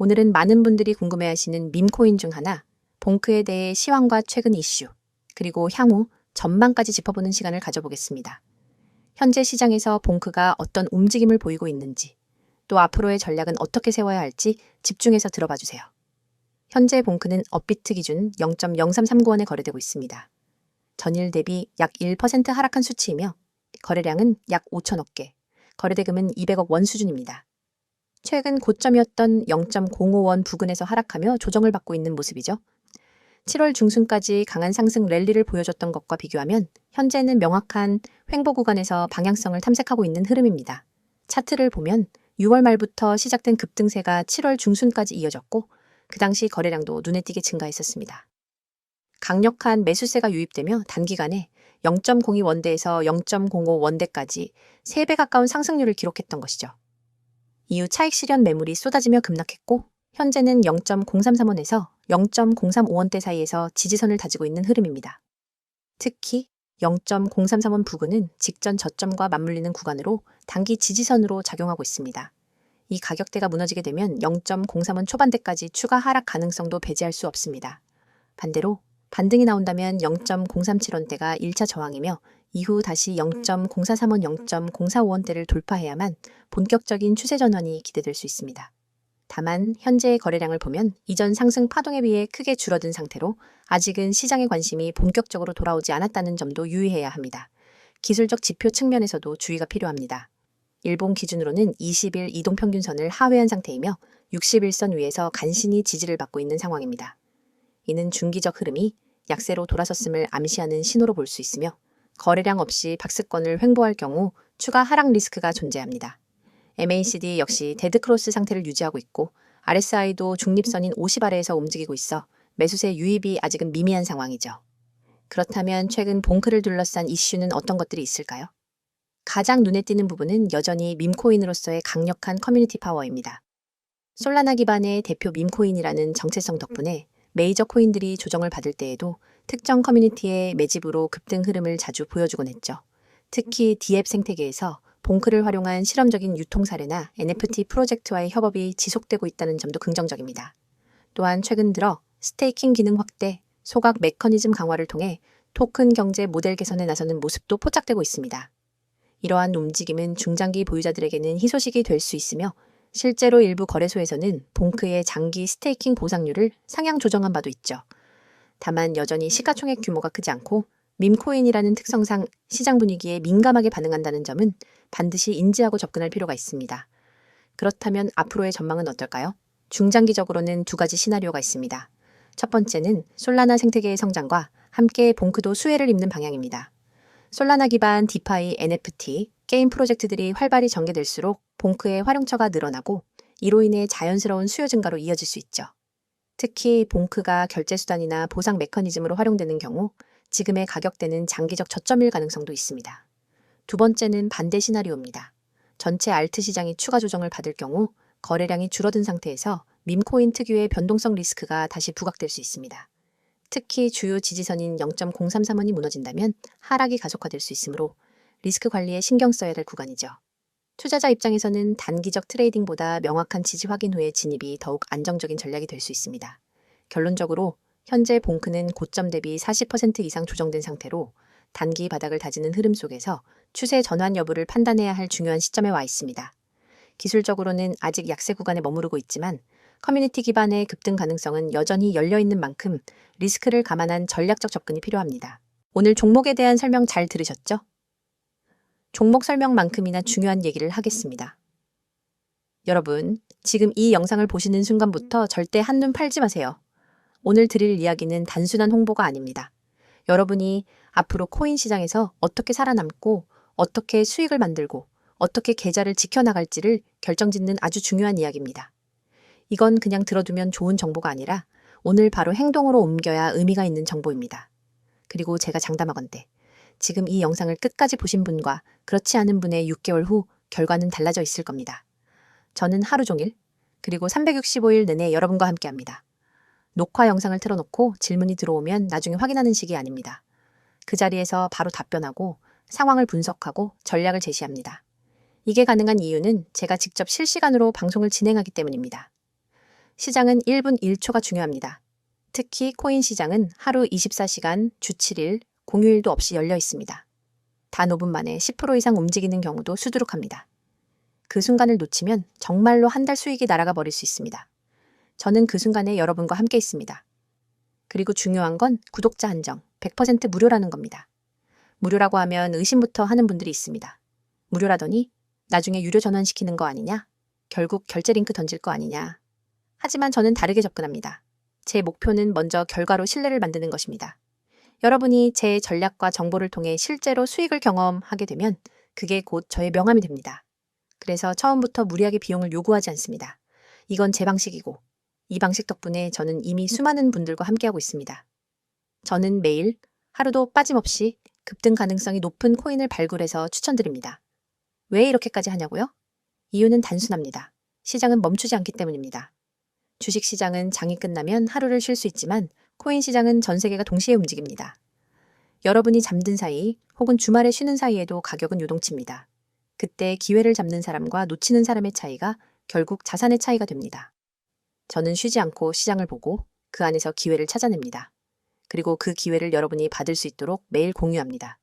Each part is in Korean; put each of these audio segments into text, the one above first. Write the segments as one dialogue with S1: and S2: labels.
S1: 오늘은 많은 분들이 궁금해하시는 밈코인 중 하나, 봉크에 대해 시황과 최근 이슈, 그리고 향후 전망까지 짚어보는 시간을 가져보겠습니다. 현재 시장에서 봉크가 어떤 움직임을 보이고 있는지, 또 앞으로의 전략은 어떻게 세워야 할지 집중해서 들어봐 주세요. 현재 봉크는 업비트 기준 0.0339원에 거래되고 있습니다. 전일 대비 약 1% 하락한 수치이며 거래량은 약 5천억 개, 거래대금은 200억 원 수준입니다. 최근 고점이었던 0.05원 부근에서 하락하며 조정을 받고 있는 모습이죠. 7월 중순까지 강한 상승 랠리를 보여줬던 것과 비교하면 현재는 명확한 횡보 구간에서 방향성을 탐색하고 있는 흐름입니다. 차트를 보면 6월 말부터 시작된 급등세가 7월 중순까지 이어졌고 그 당시 거래량도 눈에 띄게 증가했었습니다. 강력한 매수세가 유입되며 단기간에 0.02원대에서 0.05원대까지 3배 가까운 상승률을 기록했던 것이죠. 이후 차익 실현 매물이 쏟아지며 급락했고 현재는 0.033원에서 0.035원대 사이에서 지지선을 다지고 있는 흐름입니다. 특히 0.033원 부근은 직전 저점과 맞물리는 구간으로 단기 지지선으로 작용하고 있습니다. 이 가격대가 무너지게 되면 0.03원 초반대까지 추가 하락 가능성도 배제할 수 없습니다. 반대로 반등이 나온다면 0.037원대가 1차 저항이며 이후 다시 0.043원, 0.045원대를 돌파해야만 본격적인 추세 전환이 기대될 수 있습니다. 다만 현재의 거래량을 보면 이전 상승 파동에 비해 크게 줄어든 상태로 아직은 시장의 관심이 본격적으로 돌아오지 않았다는 점도 유의해야 합니다. 기술적 지표 측면에서도 주의가 필요합니다. 일본 기준으로는 20일 이동평균선을 하회한 상태이며 61선 위에서 간신히 지지를 받고 있는 상황입니다. 이는 중기적 흐름이 약세로 돌아섰음을 암시하는 신호로 볼 수 있으며 거래량 없이 박스권을 횡보할 경우 추가 하락 리스크가 존재합니다. MACD 역시 데드크로스 상태를 유지하고 있고 RSI도 중립선인 50 아래에서 움직이고 있어 매수세 유입이 아직은 미미한 상황이죠. 그렇다면 최근 봉크를 둘러싼 이슈는 어떤 것들이 있을까요? 가장 눈에 띄는 부분은 여전히 밈코인으로서의 강력한 커뮤니티 파워입니다. 솔라나 기반의 대표 밈코인이라는 정체성 덕분에 메이저 코인들이 조정을 받을 때에도 특정 커뮤니티의 매집으로 급등 흐름을 자주 보여주곤 했죠. 특히 D앱 생태계에서 봉크를 활용한 실험적인 유통 사례나 NFT 프로젝트와의 협업이 지속되고 있다는 점도 긍정적입니다. 또한 최근 들어 스테이킹 기능 확대, 소각 메커니즘 강화를 통해 토큰 경제 모델 개선에 나서는 모습도 포착되고 있습니다. 이러한 움직임은 중장기 보유자들에게는 희소식이 될 수 있으며 실제로 일부 거래소에서는 봉크의 장기 스테이킹 보상률을 상향 조정한 바도 있죠. 다만 여전히 시가총액 규모가 크지 않고 밈코인이라는 특성상 시장 분위기에 민감하게 반응한다는 점은 반드시 인지하고 접근할 필요가 있습니다. 그렇다면 앞으로의 전망은 어떨까요? 중장기적으로는 두 가지 시나리오가 있습니다. 첫 번째는 솔라나 생태계의 성장과 함께 봉크도 수혜를 입는 방향입니다. 솔라나 기반 디파이, NFT, 게임 프로젝트들이 활발히 전개될수록 봉크의 활용처가 늘어나고 이로 인해 자연스러운 수요 증가로 이어질 수 있죠. 특히 봉크가 결제수단이나 보상 메커니즘으로 활용되는 경우 지금의 가격대는 장기적 저점일 가능성도 있습니다. 두 번째는 반대 시나리오입니다. 전체 알트 시장이 추가 조정을 받을 경우 거래량이 줄어든 상태에서 밈코인 특유의 변동성 리스크가 다시 부각될 수 있습니다. 특히 주요 지지선인 0.033원이 무너진다면 하락이 가속화될 수 있으므로 리스크 관리에 신경 써야 될 구간이죠. 투자자 입장에서는 단기적 트레이딩보다 명확한 지지 확인 후의 진입이 더욱 안정적인 전략이 될 수 있습니다. 결론적으로 현재 봉크는 고점 대비 40% 이상 조정된 상태로 단기 바닥을 다지는 흐름 속에서 추세 전환 여부를 판단해야 할 중요한 시점에 와 있습니다. 기술적으로는 아직 약세 구간에 머무르고 있지만 커뮤니티 기반의 급등 가능성은 여전히 열려있는 만큼 리스크를 감안한 전략적 접근이 필요합니다. 오늘 종목에 대한 설명 잘 들으셨죠? 종목 설명만큼이나 중요한 얘기를 하겠습니다. 여러분, 지금 이 영상을 보시는 순간부터 절대 한눈 팔지 마세요. 오늘 드릴 이야기는 단순한 홍보가 아닙니다. 여러분이 앞으로 코인 시장에서 어떻게 살아남고 어떻게 수익을 만들고 어떻게 계좌를 지켜나갈지를 결정짓는 아주 중요한 이야기입니다. 이건 그냥 들어두면 좋은 정보가 아니라 오늘 바로 행동으로 옮겨야 의미가 있는 정보입니다. 그리고 제가 장담하건대 지금 이 영상을 끝까지 보신 분과 그렇지 않은 분의 6개월 후 결과는 달라져 있을 겁니다. 저는 하루 종일 그리고 365일 내내 여러분과 함께합니다. 녹화 영상을 틀어놓고 질문이 들어오면 나중에 확인하는 식이 아닙니다. 그 자리에서 바로 답변하고 상황을 분석하고 전략을 제시합니다. 이게 가능한 이유는 제가 직접 실시간으로 방송을 진행하기 때문입니다. 시장은 1분 1초가 중요합니다. 특히 코인 시장은 하루 24시간, 주 7일, 공휴일도 없이 열려 있습니다. 단 5분 만에 10% 이상 움직이는 경우도 수두룩합니다. 그 순간을 놓치면 정말로 한 달 수익이 날아가 버릴 수 있습니다. 저는 그 순간에 여러분과 함께 있습니다. 그리고 중요한 건 구독자 한정, 100% 무료라는 겁니다. 무료라고 하면 의심부터 하는 분들이 있습니다. 무료라더니 나중에 유료 전환시키는 거 아니냐? 결국 결제 링크 던질 거 아니냐? 하지만 저는 다르게 접근합니다. 제 목표는 먼저 결과로 신뢰를 만드는 것입니다. 여러분이 제 전략과 정보를 통해 실제로 수익을 경험하게 되면 그게 곧 저의 명함이 됩니다. 그래서 처음부터 무리하게 비용을 요구하지 않습니다. 이건 제 방식이고 이 방식 덕분에 저는 이미 수많은 분들과 함께하고 있습니다. 저는 매일 하루도 빠짐없이 급등 가능성이 높은 코인을 발굴해서 추천드립니다. 왜 이렇게까지 하냐고요? 이유는 단순합니다. 시장은 멈추지 않기 때문입니다. 주식 시장은 장이 끝나면 하루를 쉴 수 있지만 코인 시장은 전 세계가 동시에 움직입니다. 여러분이 잠든 사이 혹은 주말에 쉬는 사이에도 가격은 요동칩니다. 그때 기회를 잡는 사람과 놓치는 사람의 차이가 결국 자산의 차이가 됩니다. 저는 쉬지 않고 시장을 보고 그 안에서 기회를 찾아냅니다. 그리고 그 기회를 여러분이 받을 수 있도록 매일 공유합니다.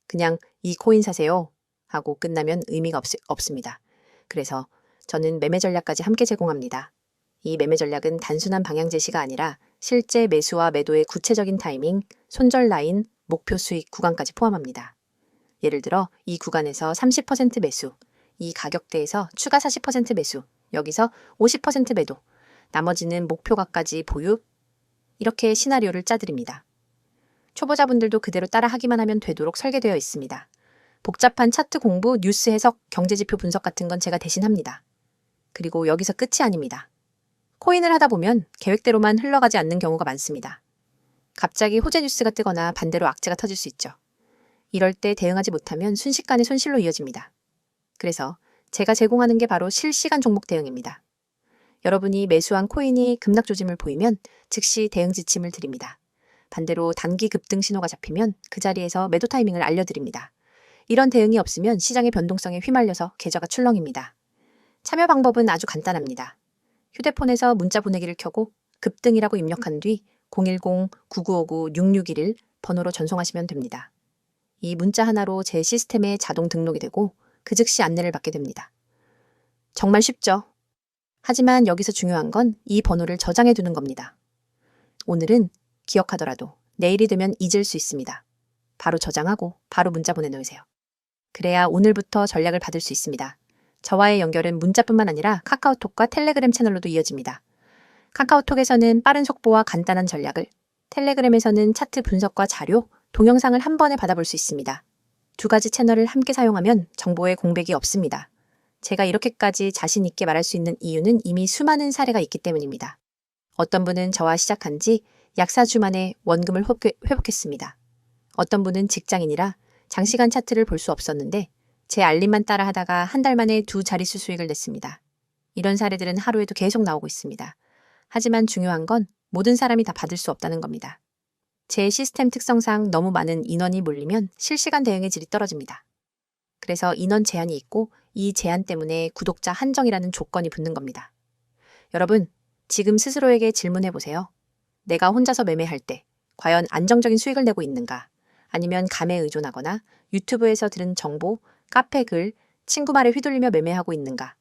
S1: 그냥 이 코인 사세요 하고 끝나면 의미가 없습니다. 그래서 저는 매매 전략까지 함께 제공합니다. 이 매매 전략은 단순한 방향 제시가 아니라 실제 매수와 매도의 구체적인 타이밍, 손절 라인, 목표 수익 구간까지 포함합니다. 예를 들어 이 구간에서 30% 매수, 이 가격대에서 추가 40% 매수, 여기서 50% 매도, 나머지는 목표가까지 보유, 이렇게 시나리오를 짜드립니다. 초보자분들도 그대로 따라하기만 하면 되도록 설계되어 있습니다. 복잡한 차트 공부, 뉴스 해석, 경제지표 분석 같은 건 제가 대신 합니다. 그리고 여기서 끝이 아닙니다. 코인을 하다 보면 계획대로만 흘러가지 않는 경우가 많습니다. 갑자기 호재 뉴스가 뜨거나 반대로 악재가 터질 수 있죠. 이럴 때 대응하지 못하면 순식간에 손실로 이어집니다. 그래서 제가 제공하는 게 바로 실시간 종목 대응입니다. 여러분이 매수한 코인이 급락 조짐을 보이면 즉시 대응 지침을 드립니다. 반대로 단기 급등 신호가 잡히면 그 자리에서 매도 타이밍을 알려드립니다. 이런 대응이 없으면 시장의 변동성에 휘말려서 계좌가 출렁입니다. 참여 방법은 아주 간단합니다. 휴대폰에서 문자 보내기를 켜고 급등이라고 입력한 뒤 010-9959-6611 번호로 전송하시면 됩니다. 이 문자 하나로 제 시스템에 자동 등록이 되고 그 즉시 안내를 받게 됩니다. 정말 쉽죠? 하지만 여기서 중요한 건 이 번호를 저장해 두는 겁니다. 오늘은 기억하더라도 내일이 되면 잊을 수 있습니다. 바로 저장하고 바로 문자 보내놓으세요. 그래야 오늘부터 전략을 받을 수 있습니다. 저와의 연결은 문자뿐만 아니라 카카오톡과 텔레그램 채널로도 이어집니다. 카카오톡에서는 빠른 속보와 간단한 전략을, 텔레그램에서는 차트 분석과 자료, 동영상을 한 번에 받아볼 수 있습니다. 두 가지 채널을 함께 사용하면 정보의 공백이 없습니다. 제가 이렇게까지 자신 있게 말할 수 있는 이유는 이미 수많은 사례가 있기 때문입니다. 어떤 분은 저와 시작한 지 약 4주 만에 원금을 회복했습니다. 어떤 분은 직장인이라 장시간 차트를 볼 수 없었는데 제 알림만 따라 하다가 한 달 만에 2자릿수 수익을 냈습니다. 이런 사례들은 하루에도 계속 나오고 있습니다. 하지만 중요한 건 모든 사람이 다 받을 수 없다는 겁니다. 제 시스템 특성상 너무 많은 인원이 몰리면 실시간 대응의 질이 떨어집니다. 그래서 인원 제한이 있고 이 제한 때문에 구독자 한정이라는 조건이 붙는 겁니다. 여러분, 지금 스스로에게 질문해 보세요. 내가 혼자서 매매할 때 과연 안정적인 수익을 내고 있는가? 아니면 감에 의존하거나 유튜브에서 들은 정보, 카페 글, 친구 말에 휘둘리며 매매하고 있는가?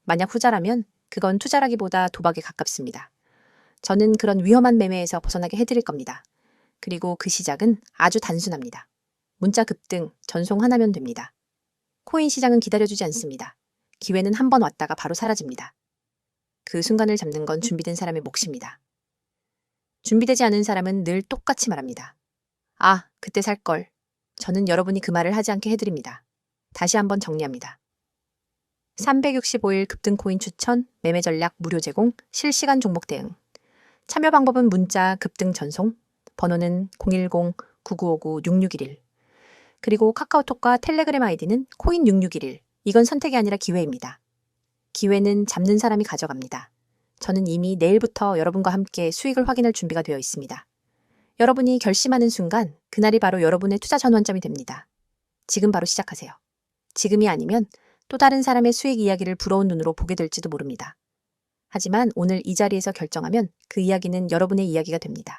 S1: 만약 후자라면 그건 투자라기보다 도박에 가깝습니다. 저는 그런 위험한 매매에서 벗어나게 해드릴 겁니다. 그리고 그 시작은 아주 단순합니다. 문자 급등, 전송 하나면 됩니다. 코인 시장은 기다려주지 않습니다. 기회는 한 번 왔다가 바로 사라집니다. 그 순간을 잡는 건 준비된 사람의 몫입니다. 준비되지 않은 사람은 늘 똑같이 말합니다. 아, 그때 살걸. 저는 여러분이 그 말을 하지 않게 해드립니다. 다시 한번 정리합니다. 365일 급등 코인 추천, 매매 전략 무료 제공, 실시간 종목 대응. 참여 방법은 문자 급등 전송, 번호는 010-9959-6611. 그리고 카카오톡과 텔레그램 아이디는 코인6611. 이건 선택이 아니라 기회입니다. 기회는 잡는 사람이 가져갑니다. 저는 이미 내일부터 여러분과 함께 수익을 확인할 준비가 되어 있습니다. 여러분이 결심하는 순간 그날이 바로 여러분의 투자 전환점이 됩니다. 지금 바로 시작하세요. 지금이 아니면 또 다른 사람의 수익 이야기를 부러운 눈으로 보게 될지도 모릅니다. 하지만 오늘 이 자리에서 결정하면 그 이야기는 여러분의 이야기가 됩니다.